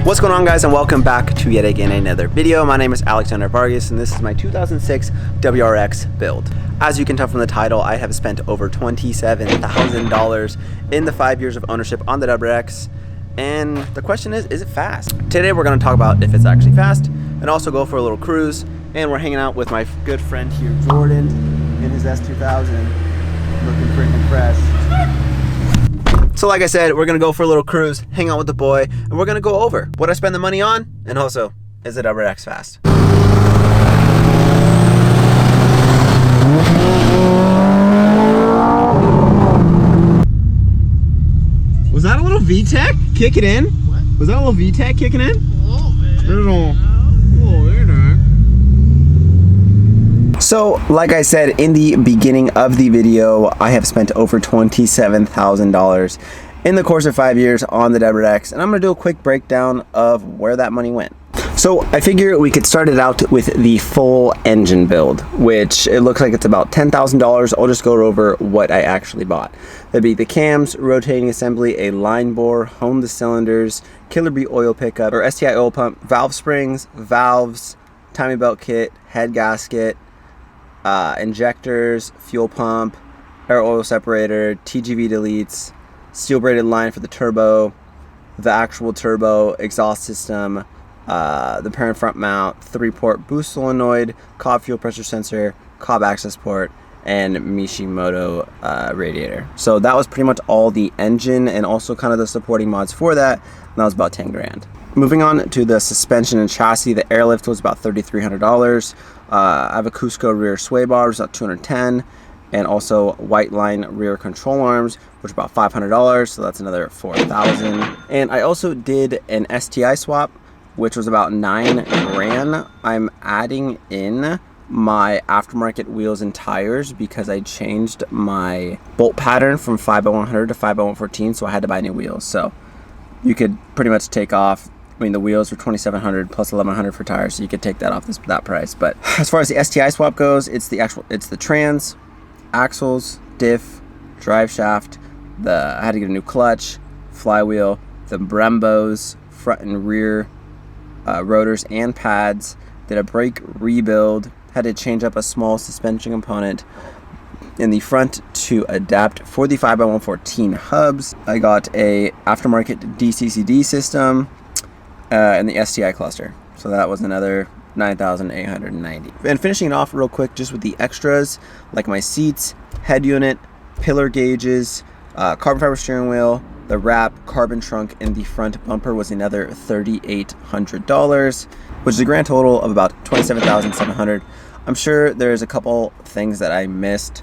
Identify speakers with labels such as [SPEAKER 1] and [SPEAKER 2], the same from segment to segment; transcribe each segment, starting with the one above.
[SPEAKER 1] What's going on, guys, and welcome back to yet again another video. My name is Alexander Vargas and this is my 2006 WRX build. As you can tell from the title, I have spent over $27,000 in the 5 years of ownership on the WRX, and the question is it fast? Today we're going to talk about if it's actually fast and also go for a little cruise, and we're hanging out with my good friend here, Jordan, in his S2000, looking freaking fresh. So like I said, we're gonna go for a little cruise, hang out with the boy, and we're gonna go over what I spend the money on, and also, is the WRX fast? Was that a little VTech kicking in? What? Was that a little VTech kicking in? A little bit. So, like I said in the beginning of the video, I have spent over $27,000 in the course of 5 years on the WRX, and I'm going to do a quick breakdown of where that money went. So, I figure we could start it out with the full engine build, which it looks like it's about $10,000. I'll just go over what I actually bought. That'd be the cams, rotating assembly, a line bore, hone the cylinders, Killer Bee oil pickup, or STI oil pump, valve springs, valves, timing belt kit, head gasket, injectors, fuel pump, air oil separator, TGV deletes, steel braided line for the turbo, the actual turbo, exhaust system, the parent front mount, 3-port boost solenoid, Cobb fuel pressure sensor, Cobb access port, and Mishimoto radiator. So that was pretty much all the engine and also kind of the supporting mods for that, and that was about 10 grand. Moving on to the suspension and chassis, the airlift was about $3,300. I have a Cusco rear sway bar, which is about $210, and also white line rear control arms, which are about $500, so that's another $4,000. And I also did an STI swap, which was about 9 grand. I'm adding in my aftermarket wheels and tires because I changed my bolt pattern from 5x100 to 5x114, so I had to buy new wheels. So you could pretty much take off, I mean, the wheels were $2,700 plus $1,100 for tires, so you could take that off that price. But as far as the STI swap goes, it's the trans, axles, diff, drive shaft. I had to get a new clutch, flywheel, the Brembos, front and rear rotors and pads. Did a brake rebuild. Had to change up a small suspension component in the front to adapt for the 5x114 hubs. I got a aftermarket DCCD system. And the STI cluster. So that was another $9,890. And finishing it off real quick just with the extras, like my seats, head unit, pillar gauges, carbon fiber steering wheel, the wrap, carbon trunk, and the front bumper was another $3,800, which is a grand total of about $27,700. I'm sure there's a couple things that I missed.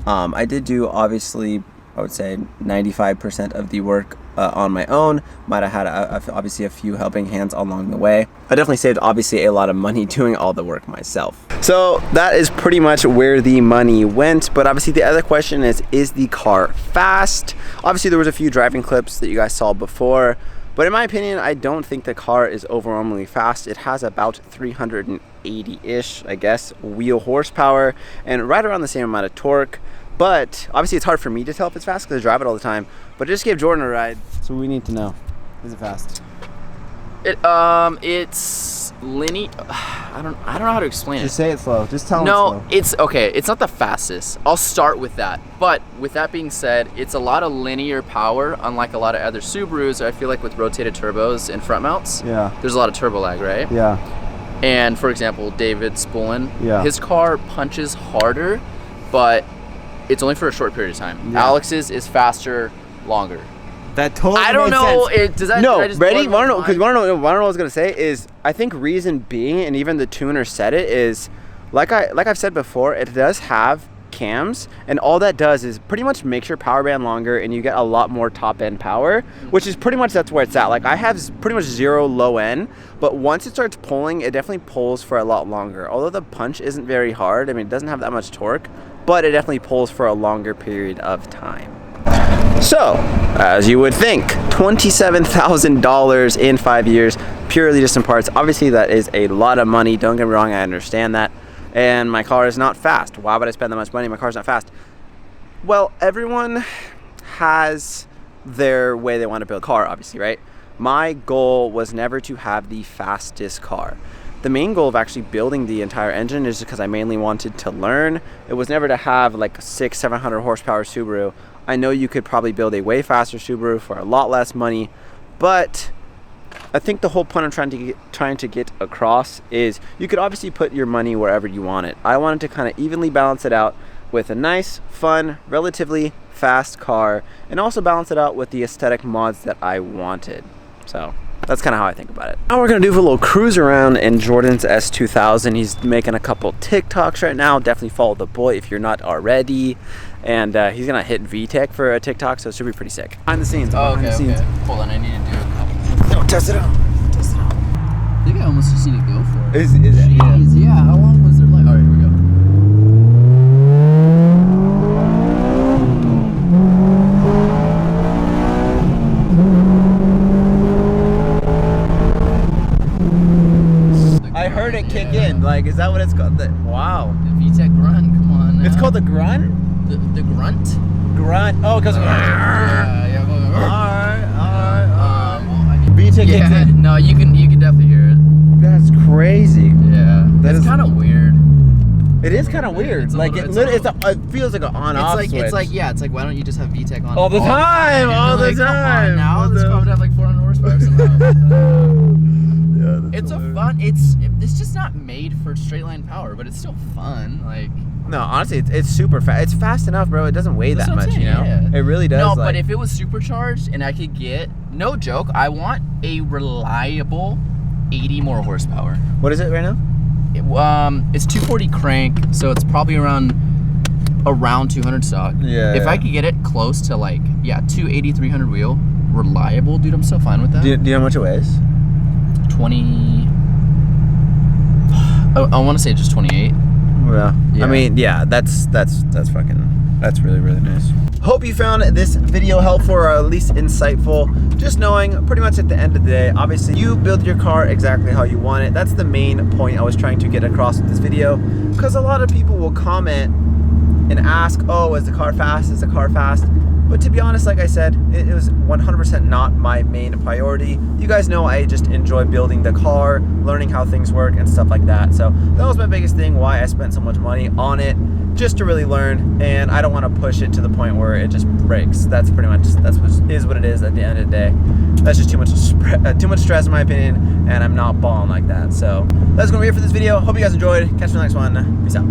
[SPEAKER 1] I did do, obviously, I would say 95% of the work on my own. Might have had obviously a few helping hands along the way. I definitely saved obviously a lot of money doing all the work myself. So that is pretty much where the money went. But obviously the other question is the car fast? Obviously there was a few driving clips that you guys saw before, but in my opinion, I don't think the car is overwhelmingly fast. It has about 380-ish, I guess, wheel horsepower and right around the same amount of torque. But obviously it's hard for me to tell if it's fast because I drive it all the time. But I just gave Jordan a ride, so we need to know. Is it fast?
[SPEAKER 2] It's linear. I don't know how to explain it.
[SPEAKER 1] Just say it slow. Just tell them
[SPEAKER 2] No,
[SPEAKER 1] slow.
[SPEAKER 2] it's okay. It's not the fastest. I'll start with that. But with that being said, it's a lot of linear power, unlike a lot of other Subarus. I feel like with rotated turbos and front mounts, there's a lot of turbo lag, right?
[SPEAKER 1] Yeah.
[SPEAKER 2] And for example, David Spullen, his car punches harder, but it's only for a short period of time. Yeah. Alex's is faster, longer.
[SPEAKER 1] That totally
[SPEAKER 2] I don't know. Does that?
[SPEAKER 1] No,
[SPEAKER 2] ready?
[SPEAKER 1] Want to know? Because want to know what I was gonna say is I think reason being, and even the tuner said it, is like I've said before, it does have cams, and all that does is pretty much makes your power band longer, and you get a lot more top end power, which is pretty much that's where it's at. Like I have pretty much zero low end, but once it starts pulling, it definitely pulls for a lot longer. Although the punch isn't very hard, I mean, it doesn't have that much torque, but it definitely pulls for a longer period of time. So, as you would think, $27,000 in 5 years, purely just in parts. Obviously, that is a lot of money. Don't get me wrong, I understand that. And my car is not fast. Why would I spend that much money? My car's not fast. Well, everyone has their way they want to build a car, obviously, right? my goal was never to have the fastest car. The main goal of actually building the entire engine is because I mainly wanted to learn. It was never to have like a 600-700 horsepower Subaru. I know you could probably build a way faster Subaru for a lot less money, but I think the whole point I'm trying to get across is you could obviously put your money wherever you want it. I wanted to kind of evenly balance it out with a nice, fun, relatively fast car, and also balance it out with the aesthetic mods that I wanted. So that's kind of how I think about it. Now we're gonna do a little cruise around in Jordan's S2000. He's making a couple TikToks right now. Definitely follow the boy if you're not already. And he's gonna hit VTech for a TikTok, so it should be pretty sick. Behind the scenes.
[SPEAKER 2] Oh,
[SPEAKER 1] behind
[SPEAKER 2] okay,
[SPEAKER 1] the scenes.
[SPEAKER 2] okay. Hold on, I need to do a couple.
[SPEAKER 1] No, test it out. Test it out.
[SPEAKER 2] I think I almost just need to go for it.
[SPEAKER 1] Is it?
[SPEAKER 2] Jeez, yeah. How long was there left? All right, here we go.
[SPEAKER 1] I heard it kick in. Like, is that what it's called? Wow.
[SPEAKER 2] The VTech grunt. Come on. Now.
[SPEAKER 1] It's called the grunt?
[SPEAKER 2] The grunt.
[SPEAKER 1] Grunt. Oh, because.
[SPEAKER 2] Yeah.
[SPEAKER 1] Alright.
[SPEAKER 2] Well, I mean,
[SPEAKER 1] VTech kicks in.
[SPEAKER 2] No, you can definitely hear it.
[SPEAKER 1] That's crazy.
[SPEAKER 2] Yeah. That's kind of weird.
[SPEAKER 1] It is kind of weird. Like it feels like an on-off switch.
[SPEAKER 2] It's like why don't you just have VTech on
[SPEAKER 1] all the time? All the time.
[SPEAKER 2] Come on now, this car would have like 400 horsepower somehow. It's a fun. It's just not made for straight line power, but it's still fun. Like
[SPEAKER 1] no, honestly, it's super fast. It's fast enough, bro. It doesn't weigh that much, you know. Yeah. It really does.
[SPEAKER 2] No, but if it was supercharged and I could get, no joke, I want a reliable 80 more horsepower.
[SPEAKER 1] What is it right now?
[SPEAKER 2] It's 240 crank, so it's probably around 200 stock.
[SPEAKER 1] Yeah.
[SPEAKER 2] If I could get it close to like 280, 300 wheel, reliable, dude, I'm so fine with that.
[SPEAKER 1] Do you know how much it weighs?
[SPEAKER 2] 20. I want to say just 28.
[SPEAKER 1] Yeah. I mean, yeah, that's really, really nice. Hope you found this video helpful or at least insightful. Just knowing pretty much at the end of the day, obviously you build your car exactly how you want it. That's the main point I was trying to get across with this video, because a lot of people will comment and ask, oh, is the car fast? Is the car fast? But to be honest, like I said, it was 100% not my main priority. You guys know I just enjoy building the car, learning how things work and stuff like that. So that was my biggest thing, why I spent so much money on it, just to really learn. And I don't want to push it to the point where it just breaks. That's pretty much, what it is at the end of the day. That's just too much stress in my opinion, and I'm not balling like that. So that's gonna be it for this video. Hope you guys enjoyed. Catch you in the next one. Peace out.